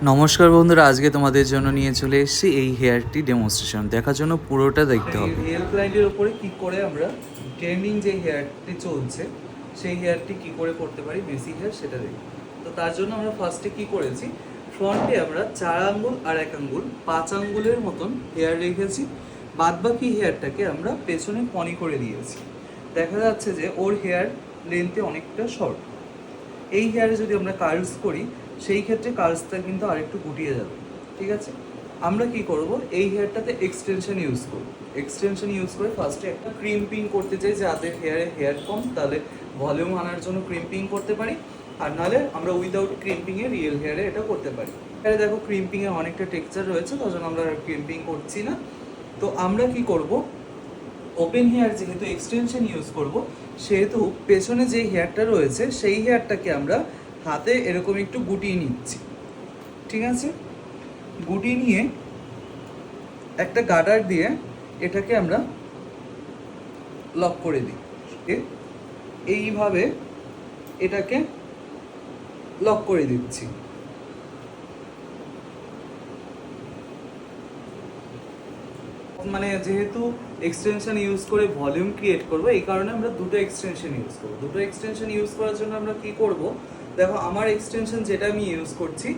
নমস্কার বন্ধুরা, আজকে তোমাদের জন্য নিয়ে চলে এসেছি এই হেয়ারটি ডেমনস্ট্রেশন দেখার জন্য। পুরোটা দেখতে হবে। রিয়েল ক্লায়েন্টের উপরে কি করে আমরা ট্রেন্ডিং যে হেয়ারটি চলছে সেই হেয়ারটি কি করে করতে পারি, বেসিক হেয়ার, সেটা দেখি। তো তার জন্য আমরা ফার্স্টে কি করেছি, ফ্রন্টে আমরা 4 আঙ্গুল আর 1 আঙ্গুল 5 আঙ্গুলের মতন হেয়ার রেখেছি। বাদবাকি হেয়ারটাকে আমরা পেছনে পনি করে দিয়েছি। দেখা যাচ্ছে যে ওর হেয়ার লেন্থে অনেকটা শর্ট। এই হেয়ারে যদি আমরা কার্লস করি সেই ক্ষেত্রে কার্লসটা কিন্তু আরেকটু গুটিয়ে যাবে। ঠিক আছে, আমরা কি করব, এই হেয়ারটাতে এক্সটেনশন ইউজ করব। এক্সটেনশন ইউজ করে ফার্স্টে একটা ক্রিম্পিং করতে চাই, যাদের হেয়ার কম তাহলে ভলিউম আনার জন্য ক্রিম্পিং করতে পারি, আর নাহলে আমরা উইদাউট ক্রিম্পিংয়ে রিয়েল হেয়ারে এটা করতে পারি। এখানে দেখো ক্রিম্পিংয়ে অনেকটা টেক্সচার রয়েছে, তার জন্য আমরা ক্রিম্পিং করছি না। তো আমরা কি করব, ওপেন হেয়ার যেহেতু এক্সটেনশন ইউজ করব, সেহেতু পেছনে যে হেয়ারটা রয়েছে সেই হেয়ারটাকে আমরা হাতে এরকম একটু গুটিয়ে নিচ্ছি। ঠিক আছে, গুটিয়ে নিয়ে একটা গার্ডার দিয়ে এটাকে আমরা লক করে দিই। এইভাবে এটাকে লক করে দিচ্ছি। মানে যেহেতু এক্সটেনশন ইউজ করে ভলিউম ক্রিয়েট করব, এই কারণে আমরা দুটো এক্সটেনশন ইউজ করব। দুটো এক্সটেনশন ইউজ করার জন্য আমরা কি করব, দেখো আমার এক্সটেনশন যেটা আমি ইউজ করছি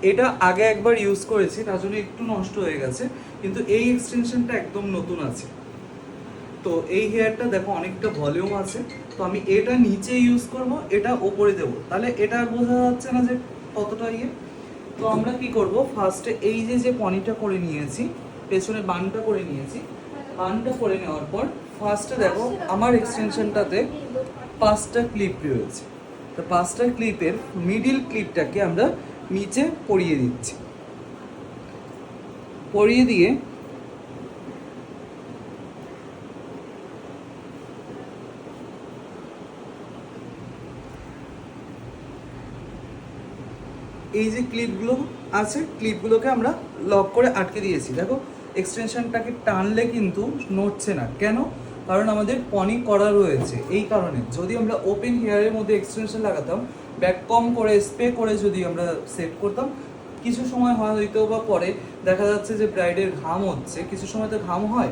এটা আগে একবার ইউজ করেছি, তার জন্য একটু নষ্ট হয়ে গেছে, কিন্তু এই এক্সটেনশনটা একদম নতুন আছে। তো এই হেয়ারটা দেখো অনেকটা ভলিউম আছে, তো আমি এটা নিচে ইউজ করব, এটা ওপরে দেবো, তাহলে এটা বোঝা যাচ্ছে না যে কতটা ইয়ে। তো আমরা কি করব, ফার্স্টে এই যে পনিটা করে নিয়েছি, পেছনে বানটা করে নিয়েছি, বানটা করে নেওয়ার পর ফার্স্টে দেখো আমার এক্সটেনশনটাতে 5টা ক্লিপ রয়েছে। তো 5টা ক্লিপের মিডিল ক্লিপটাকে আমরা নিচে পরিয়ে দিচ্ছি। পরিয়ে দিয়ে এই যে ক্লিপগুলো আছে, ক্লিপগুলোকে আমরা লক করে আটকে দিয়েছি। দেখো এক্সটেনশনটাকে টানলে কিন্তু নড়ছে না, কেন? কারণ আমাদের পনি করা রয়েছে। এই কারণে যদি আমরা ওপেন হেয়ারের মধ্যে এক্সটেনশন লাগাতাম, ব্যাক কম করে স্প্রে করে যদি আমরা সেট করতাম, কিছু সময় হয়তো বা পরে দেখা যাচ্ছে যে ব্রাইডের ঘাম হচ্ছে, কিছু সময় তো ঘাম হয়,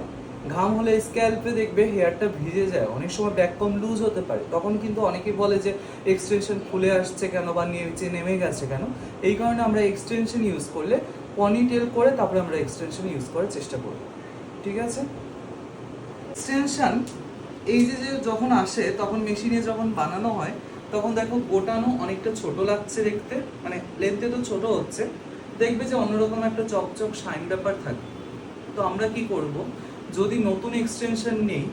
ঘাম হলে স্ক্যাল্পে দেখবে হেয়ারটা ভিজে যায়, অনেক সময় ব্যাক কম লুজ হতে পারে, তখন কিন্তু অনেকেই বলে যে এক্সটেনশন খুলে আসছে কেন বা নিচে নেমে গেছে কেন। এই কারণে আমরা এক্সটেনশন ইউজ করলে পনিটেল করে তারপরে আমরা এক্সটেনশন ইউজ করার চেষ্টা করব। ঠিক আছে, এক্সটেনশন এই যে যখন আসে তখন মেশিনে যখন বানানো হয় তখন দেখো গোটানো অনেকটা ছোট লাগছে দেখতে, মানে লেন্থে তো ছোট হচ্ছে, দেখবে যে অন্যরকম একটা চকচক শাইন ব্যাপার থাকে। তো আমরা কি করব, যদি নতুন এক্সটেনশন নেই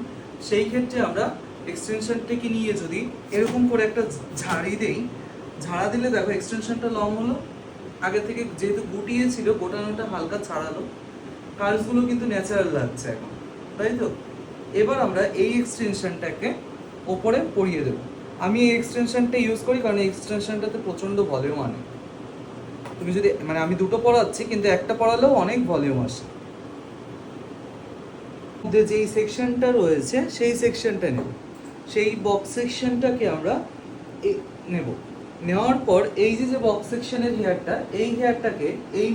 সেই ক্ষেত্রে আমরা এক্সটেনশনটাকে নিয়ে যদি এরকম করে একটা ঝাড়ি দেই, ঝাড়া দিলে দেখো এক্সটেনশনটা লং হলো, আগে থেকে যেহেতু গুটিয়ে ছিল গোটানোটা হালকা ছাড়ালো, কার্লসগুলো কিন্তু ন্যাচারাল লাগছে এখন, তাই তো? এবার আমরা এই এক্সটেনশনটাকে ওপরে পরিয়ে দেবো। আমি এই এক্সটেনশনটা ইউজ করি কারণ এই এক্সটেনশনটাতে প্রচণ্ড ভলিউম আনে। তুমি যদি মানে আমি দুটো পড়াচ্ছি কিন্তু একটা পড়ালেও অনেক ভলিউম আসে। যেই সেকশনটা রয়েছে সেই সেকশনটা নেব, সেই বক্স সেকশনটাকে আমরা নেব। নেওয়ার পর এই যে বক্স সেকশনের হেয়ারটা, এই হেয়ারটাকে এই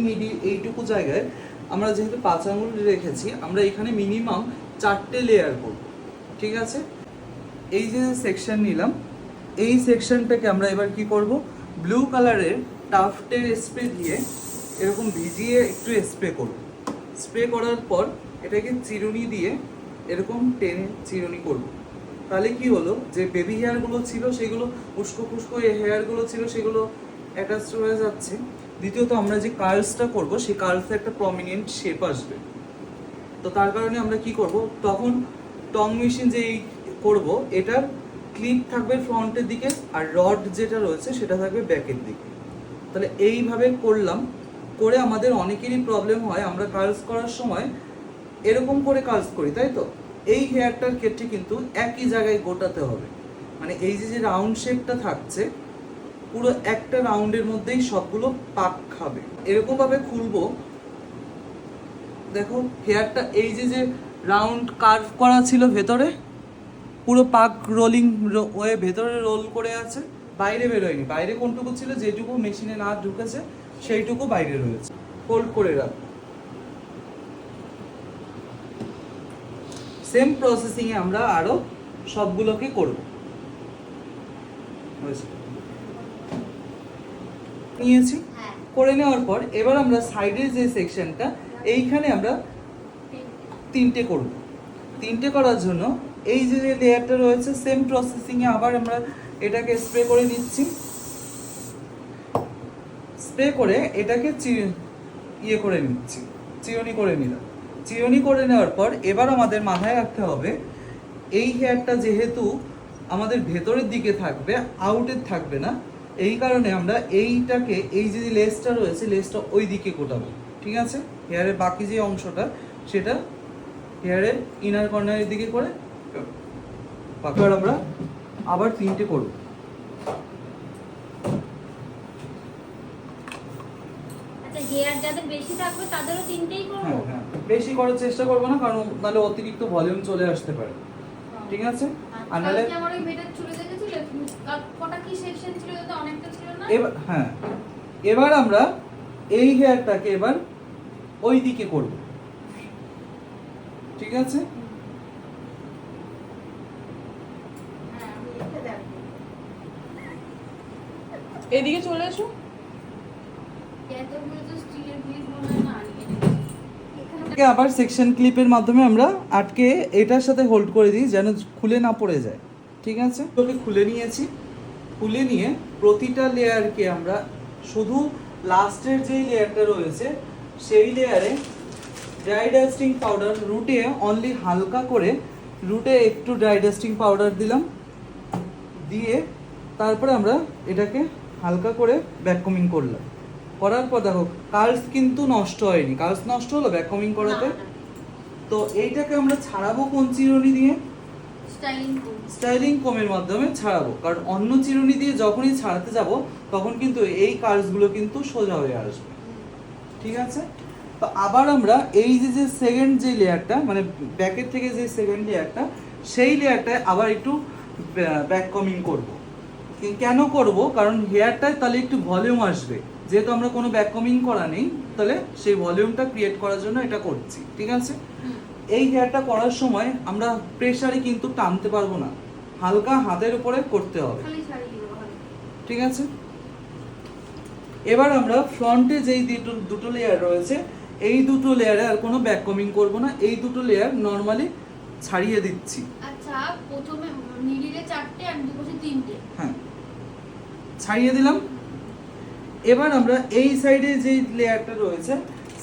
এইটুকু জায়গায় আমরা যেহেতু 5 আঙুল রেখেছি, আমরা এখানে মিনিমাম 4টে লেয়ার করব। ঠিক আছে, এই যে সেকশন নিলাম, এই সেকশনটাকে আমরা এবার কি করব, ব্লু কালারের টাফটের স্প্রে দিয়ে এরকম ভিজিয়ে একটু স্প্রে করব। স্প্রে করার পর এটাকে চিরুনি দিয়ে এরকম টেনে চিরুনি করব। তাহলে কি হলো, যে বেবি হেয়ারগুলো ছিল সেগুলো উস্কো খুস্কো হেয়ারগুলো ছিল সেগুলো অ্যাটাচ হয়ে যাচ্ছে। দ্বিতীয়ত আমরা যে কার্লসটা করব সেই কার্লসে একটা প্রমিনেন্ট শেপ আসবে। তো তার কারণে আমরা কি করব, তখন টং মেশিন যেই করব এটার ক্লিপ থাকবে ফ্রন্টের দিকে আর রড যেটা রয়েছে সেটা থাকবে ব্যাকের দিকে। তাহলে এইভাবে করলাম, করে আমাদের অনেকেরই প্রবলেম হয়, আমরা কার্লস করার সময় এরকম করে কার্লস করি, তাই তো? এই হেয়ারটার ক্ষেত্রে কিন্তু একই জায়গায় গোটাতে হবে, মানে এই যে রাউন্ড শেপটা থাকছে পুরো একটা রাউন্ডের মধ্যেই সবগুলো পাক খাবে। এরকম ভাবে খুলবো, দেখো হেয়ারটা এই যে রাউন্ড কার্ভ করা ছিল ভেতরে, পুরো পাক রোলিং হয়ে ভেতরে রোল করে আছে, বাইরে বেরোয়নি। বাইরে কোনটুকু ছিল, যেটুকু মেশিনে না ঢুকেছে সেইটুকু বাইরে রয়েছে। হোল্ড করে রাখ। সেম প্রসেসিং এ আমরা আরো সবগুলোকে করব। নিয়েছি, করে নেওয়ার পর এবার আমরা সাইডের যে সেকশনটা এইখানে আমরা 3টে করব। 3টে করার জন্য এই যে লেয়ারটা রয়েছে সেম প্রসেসিং এ আবার আমরা এটাকে স্প্রে করে নিচ্ছি। স্প্রে করে এটাকে ইয়ে করে নিচ্ছি, চিরুনি করে নিলাম। চিরুনি করে নেওয়ার পর এবার আমাদের মাথায় রাখতে হবে এই হেয়ারটা যেহেতু আমাদের ভেতরের দিকে থাকবে, আউটের থাকবে না, এই কারণে আমরা এইটাকে এই যে লেসটা রয়েছে লেসটা ওই দিকে কোটাবো। ঠিক আছে, হেয়ারের বাকি যে অংশটা সেটা হেয়ারের ইনার কর্নারের দিকে করে এবার আমরা আবার 3টে করব। আচ্ছা, হেয়ার যাদের বেশি থাকবে তাদেরও 3টেই করব? হ্যাঁ হ্যাঁ, বেশি করার চেষ্টা করবো না, কারণ নাহলে অতিরিক্ত ভলিউম চলে আসতে পারে। ঠিক আছে, আর নাহলে আমার ওই মেটার চুলে দেখেছিলে কটা কি সেকশন ছিল, তো অনেকটা ছিল না? এবার হ্যাঁ, এবার আমরা এই হেয়ারটাকে এবার ওই দিকে করব। ঠিক আছে, হ্যাঁ, আমি এটা দেখো। এদিকে চলে এসো। এতগুলো তো স্টিলের ক্লিপ মনে হয় না আনিয়ে এটাকে আবার সেকশন ক্লিপের মাধ্যমে আমরা আটকে এটার সাথে হোল্ড করে দিই যেন খুলে না পড়ে যায়। ঠিক আছে, ওকে খুলে নিয়েছি। খুলে নিয়ে প্রতিটা লেয়ারকে আমরা শুধু লাস্টের যেই লেয়ারটা রয়েছে সেই লেয়ারে ড্রাই ডাস্টিং পাউডার রুটে অনলি হালকা করে রুটে একটু ড্রাই ডাস্টিং পাউডার দিলাম, দিয়ে তারপরে আমরা এটাকে হালকা করে ভ্যাকুমিং করলাম। করার পর দেখো কার্লস কিন্তু নষ্ট হয়নি। কার্লস নষ্ট হলো ভ্যাকুমিং করাতে। তো এইটাকে আমরা ছাড়াবো কোন চিরুনি দিয়ে? স্টাইলিং কোমের মাধ্যমে ছাড়াবো, কারণ অন্য চিরুনি দিয়ে যখনই ছাড়াতে যাব তখন কিন্তু এই কার্লসগুলো কিন্তু সোজা হয়ে আসবে। ঠিক আছে, তো আবার আমরা এই যে সেকেন্ড যে লেয়ারটা মানে ব্যাকের থেকে যে সেকেন্ড লেয়ারটা সেই লেয়ারটায় আবার একটু ভ্যাকুমিং করব। কেন করব? কারণ হেয়ারটায় তাহলে একটু ভলিউম আসবে, যেহেতু আমরা কোনো ভ্যাকুমিং করা নেই, তাহলে সেই ভলিউমটা ক্রিয়েট করার জন্য এটা করছি। ঠিক আছে, এই হেয়ারটা করার সময় আমরা প্রেসারে কিন্তু টানতে পারবো না, হালকা হাতের উপরে করতে হবে। ঠিক আছে, এবার আমরা ফ্রন্টে যেই দুটো লেয়ার রয়েছে এই দুটো লেয়ারে আর কোনো ভ্যাকুমিং করব না, এই দুটো লেয়ার নরমালি ছাড়িয়ে দিচ্ছি। আচ্ছা, প্রথমে মিডিলে 4টে আর দুপাশে 3টে। হ্যাঁ, ছাড়িয়ে দিলাম। এবার আমরা এই সাইডে যে লেয়ারটা রয়েছে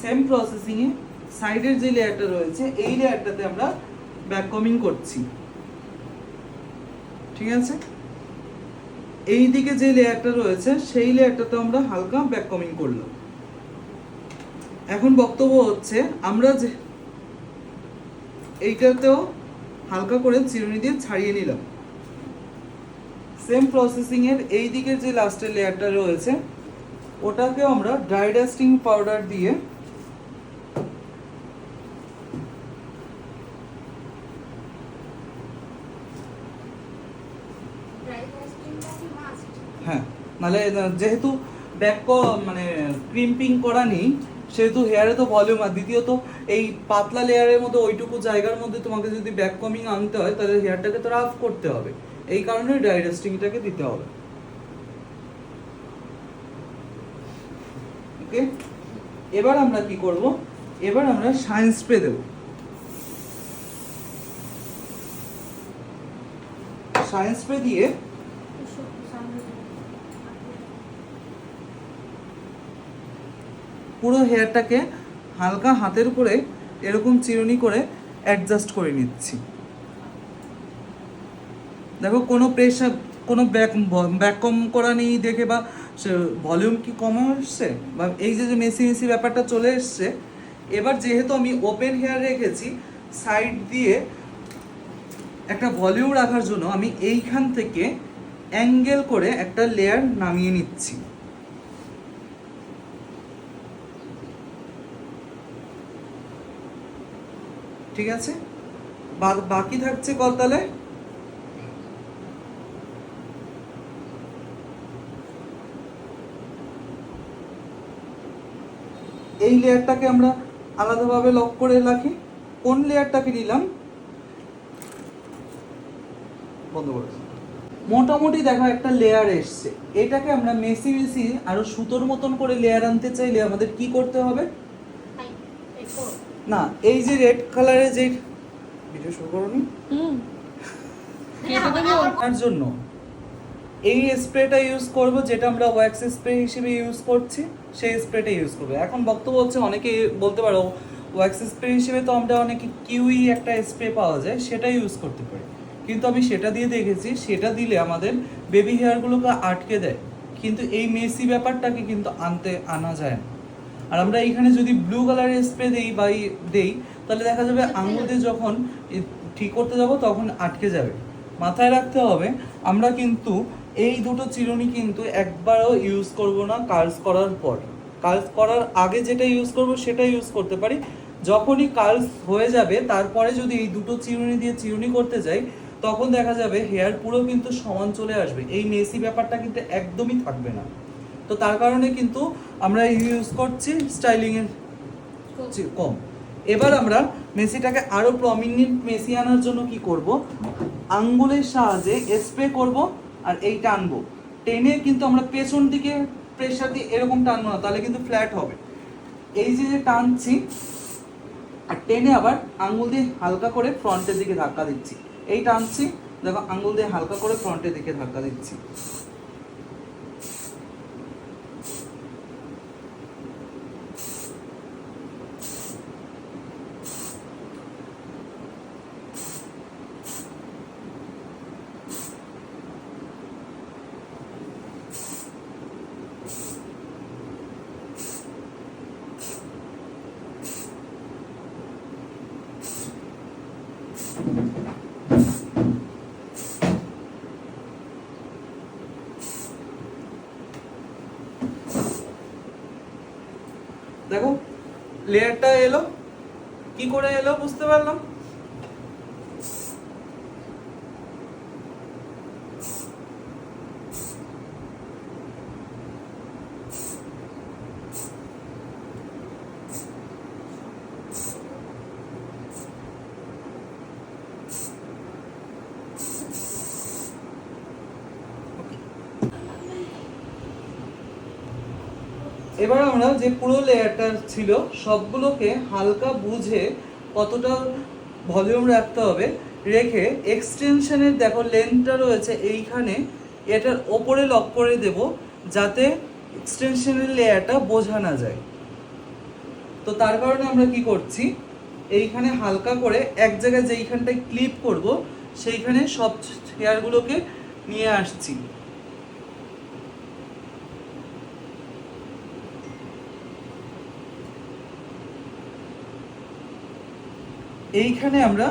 সেম প্রসেসিং এ সাইডের যে লেয়ারটা রয়েছে এই লেয়ারটাতে আমরা ভ্যাকুমিং করছি। ঠিক আছে, এই দিকে যে লেয়ারটা রয়েছে সেই লেয়ারটাতে আমরা হালকা ভ্যাকুমিং করলাম। এখন বক্তব্য হচ্ছে আমরা যে এইটাতেও হালকা করে চিরুনি দিয়ে ছাড়িয়ে নিলাম। সেম প্রসেসিং এর এই দিকের যে লাস্টের লেয়ারটা রয়েছে ওটাকেও আমরা ড্রাই ডাস্টিং পাউডার দিয়ে হ্যাঁ, নাহলে যেহেতু মানে ক্রিম্পিং করা নেই সেহেতু হেয়ারে তো ভলিউম, আর দ্বিতীয়ত এই পাতলা লেয়ারের মধ্যে ওইটুকু জায়গার মধ্যে তোমাকে যদি ভ্যাকুমিং আনতে হয় তাহলে হেয়ারটাকে তো রাফ করতে হবে, এই কারণে ড্রাই ডাস্টিংটাকে দিতে হবে। ওকে, এবার আমরা কি করব? এবার আমরা শাইন স্প্রে দেব। শাইন স্প্রে দিয়ে পুরো হেয়ারটাকে হালকা হাতের উপরে এরকম চিরুনি করে অ্যাডজাস্ট করে নিচ্ছি। দেখো কোনো প্রেশার, কোনো ব্যাককম করা নেই দেখে বা ভলিউম কি কমে আসছে বা এই যে মেসি মেসি ব্যাপারটা চলে এসছে। এবার যেহেতু আমি ওপেন হেয়ার রেখেছি, সাইড দিয়ে একটা ভলিউম রাখার জন্য আমি এইখান থেকে অ্যাঙ্গেল করে একটা লেয়ার নামিয়ে নিচ্ছি। ঠিক আছে, বাকি থাকছে কতালে। এই লেয়ারটাকে আমরা আলাদাভাবে লক করে রাখি। কোন লেয়ারটাকে নিলাম, বন্ধ করে দিই। মোটামুটি দেখো একটা লেয়ার এসছে। এটাকে আমরা মেসি মেসি আরো সুতোর মতন করে লেয়ার আনতে চাইলে আমাদের কি করতে হবে? না, এই যে রেড কালারের যে ভিডিও শুরু করুন তার জন্য এই স্প্রেটা ইউজ করব, যেটা আমরা ওয়্যাক্স স্প্রে হিসেবে ইউজ করছি, সেই স্প্রেটা ইউজ করব। এখন বক্তব্য হচ্ছে, অনেকে বলতে পারো ওয়্যাক্স স্প্রে হিসেবে তো আমরা অনেকে কিউই একটা স্প্রে পাওয়া যায়, সেটা ইউজ করতে পারি, কিন্তু আমি সেটা দিয়ে দেখেছি, সেটা দিলে আমাদের বেবি হেয়ারগুলোকে আটকে দেয়, কিন্তু এই মেসি ব্যাপারটাকে কিন্তু আনা যায় না। আর আমরা এইখানে যদি ব্লু কালারের স্প্রে দেই বা দেই, তাহলে দেখা যাবে আঙুল দিয়ে যখন ঠিক করতে যাব তখন আটকে যাবে। মাথায় রাখতে হবে, আমরা কিন্তু এই দুটো চিরুনি কিন্তু একবারও ইউজ করব না কার্লস করার পর। কার্লস করার আগে যেটা ইউজ করব সেটা ইউজ করতে পারি। যখনই কার্লস হয়ে যাবে তারপরে যদি এই দুটো চিরুনি দিয়ে চিরুনি করতে যাই, তখন দেখা যাবে হেয়ার পুরো কিন্তু সমান চলে আসবে, এই মেসি ব্যাপারটা কিন্তু একদমই থাকবে না। তো তার কারণে কিন্তু আমরা ইউজ করছি স্টাইলিংয়ের কম। এবার আমরা মেসিটাকে আরো প্রমিনেন্ট মেসি আনার জন্য কি করব, আঙ্গুলের সাহায্যে স্প্রে করব আর এই টানবো। টেনে কিন্তু আমরা পেছন দিকে প্রেসার দিয়ে এরকম টানবো না, তাহলে কিন্তু ফ্ল্যাট হবে। এই যে টানছি আর টেনে আবার আঙ্গুল দিয়ে হালকা করে ফ্রন্টের দিকে ধাক্কা দিচ্ছি। এই টানছি, দেখো আঙ্গুল দিয়ে হালকা করে ফ্রন্টের দিকে ধাক্কা দিচ্ছি। দেখো লেয়ারটা এলো, কি করে এলো বুঝতে পারলাম। এবার আমরা যে পুরো লেয়ারটা ছিল সবগুলোকে হালকা বুঝে কতটা ভলিউম রাখতে হবে রেখে, এক্সটেনশনের দেখো লেন্থটা রয়েছে এইখানে, এটার ওপরে লক করে দেব যাতে এক্সটেনশনের লেয়ারটা বোঝা না যায়। তো তার কারণে আমরা কি করছি, এইখানে হালকা করে এক জায়গায় যেইখানটায় ক্লিপ করব সেইখানে সব হেয়ারগুলোকে নিয়ে আসছি। এইখানে আমরা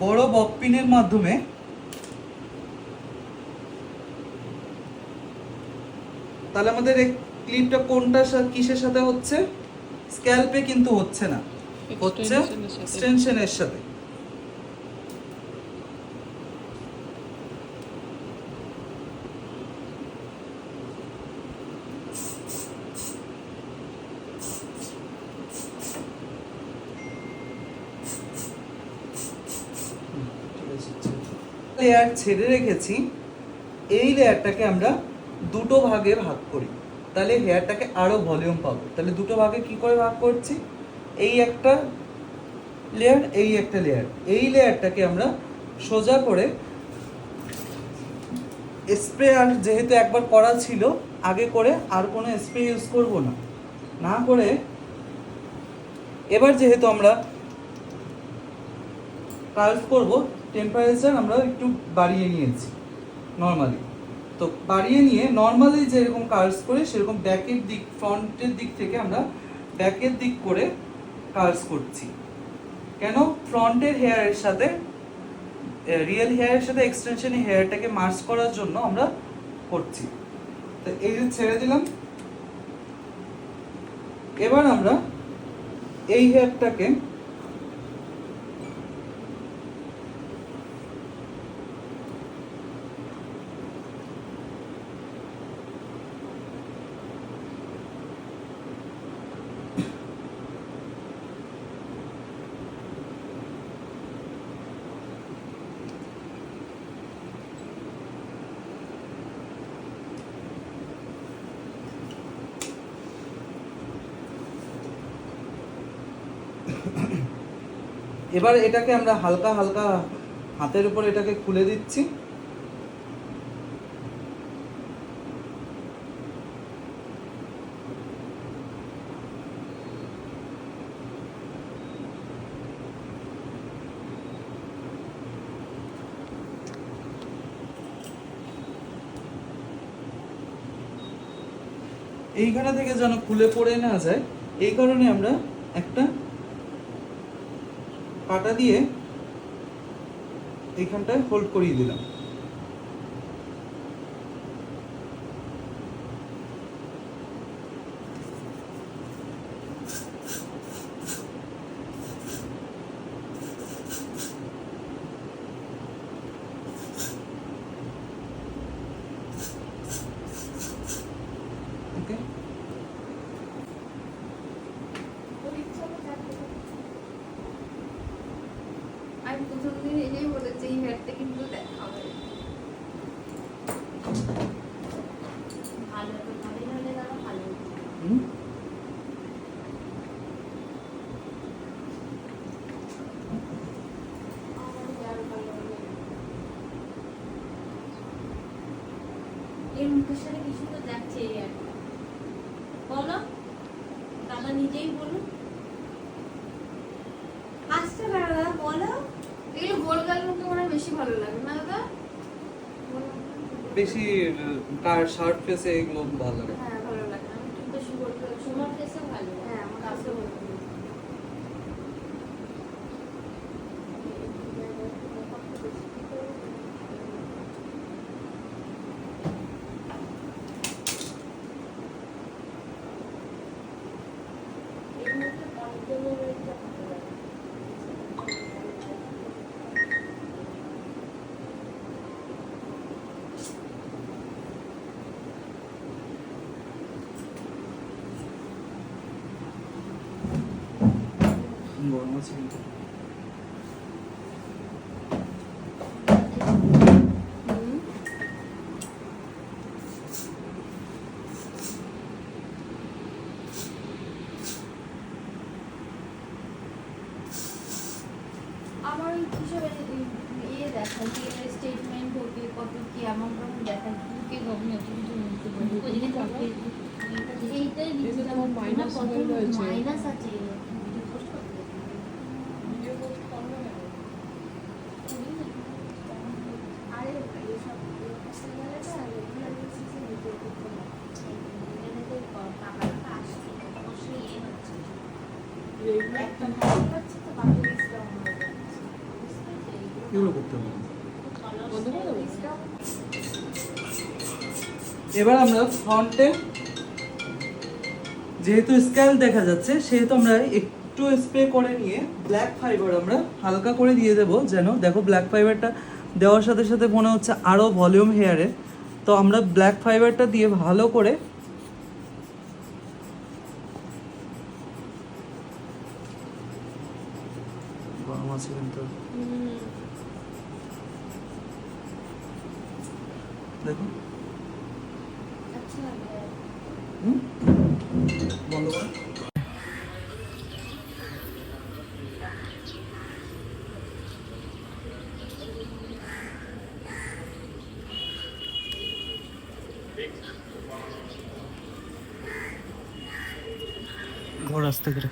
বড় বকপিনের মাধ্যমে তাহলে আমাদের এই ক্লিপটা কোনটা কিসের সাথে হচ্ছে, স্ক্যাল্পে কিন্তু হচ্ছে না, হচ্ছে এক্সটেনশনের সাথে। লেয়ার ছেড়ে রেখেছি, এই লেয়ারটাকে আমরা দুটো ভাগে ভাগ করি, তাহলে হেয়ারটাকে আরো ভলিউম পাবো। তাহলে দুটো ভাগে কি করে ভাগ করছি, এই একটা লেয়ার, এই একটা লেয়ার। এই লেয়ারটাকে আমরা সোজা করে স্প্রে, আর যেহেতু একবার করা ছিল আগে করে, আর কোনো স্প্রে ইউজ করব না, না করে এবার যেহেতু আমরা কার্ভ করব, টেম্পারেচার আমরা একটু বাড়িয়ে নিয়েছি নর্মালি। তো বাড়িয়ে নিয়ে নর্মালি যেরকম কার্ভস করে সেরকম ব্যাকের দিক, ফ্রন্টের দিক থেকে আমরা ব্যাকের দিক করে কার্ভস করছি। কেন, ফ্রন্টের হেয়ারের সাথে রিয়েল হেয়ারের সাথে এক্সটেনশনের হেয়ারটাকে মার্চ করার জন্য আমরা করছি। তো এই যে ছেড়ে দিলাম, এবার আমরা এই হেয়ারটাকে এবার এটাকে আমরা হালকা হালকা হাতের উপর এটাকে খুলে দিচ্ছি। এইখানে থেকে যেন খুলে পড়ে না যায়, এই কারণে আমরা একটা কাঁটা দিয়ে এইখানটায় হোল্ড করিয়ে দিলাম। ওকে, আমি প্রথম দিন এটাই বলেছি, এই হেয়ারটা কিন্তু দেখাবে ভালো, তো ভালো হলে তারা ভালো হতো। হুম, আমার হেয়ার ভালো হলে এর মুখের সাথে কিছু তো যাচ্ছে এই হেয়ারটা, বলো দাদা নিজেই বলুন। আসতে পারো দাদা, বলো। এগুলো গোল গাল কিন্তু মনে হয় বেশি ভালো লাগে না দাদা? বেশি কার শার্ট ফেসে এগুলো ভালো লাগে। হ্যাঁ ভালো লাগে, আমি একটু বেশি গোল গাল, তোমার ফেসে ভালো লাগে। হ্যাঁ আমার কাছে ভালো লাগে। এর মধ্যে কন্ট্রোলের একটা ভালো লাগে। গরম আছে কিন্তু। আমার ওই হিসাবে ইয়ে দেখায় কি স্টেটমেন্ট হতে কত কি এমন রকম দেখায়, বুকে গভীর অত কিছু বলতে পারি ওইদিকে থাকে এইটাই দিচ্ছিলাম মাইনাস মাইনাস আছে ভিডিও পোস্ট করতে আরে এইসব গেলে তো রেগুলার বেসিসে ভিডিও করতে হয়, এখানে তো টাকা আসছে অবশ্যই ইয়ে হচ্ছে একটা ভালো লাগছে তো বাকি ডিসকাউন্ট হয়ে যাচ্ছে, এগুলো করতে হবে। বন্ধ করে দেবো। এবার আমরা ফ্রন্টে যেহেতু স্কেল দেখা যাচ্ছে সেহেতু আমরা একটু স্প্রে করে নিয়ে ব্ল্যাক ফাইবার আমরা হালকা করে দিয়ে দেবো, যেন দেখো ব্ল্যাক ফাইবারটা দেওয়ার সাথে সাথে মনে হচ্ছে আরও ভলিউম হেয়ারে। তো আমরা ব্ল্যাক ফাইবারটা দিয়ে ভালো করে গরম আছে কিন্তু দেখো। আচ্ছা হুম, বন্ধ করো। ঘর আসতে করে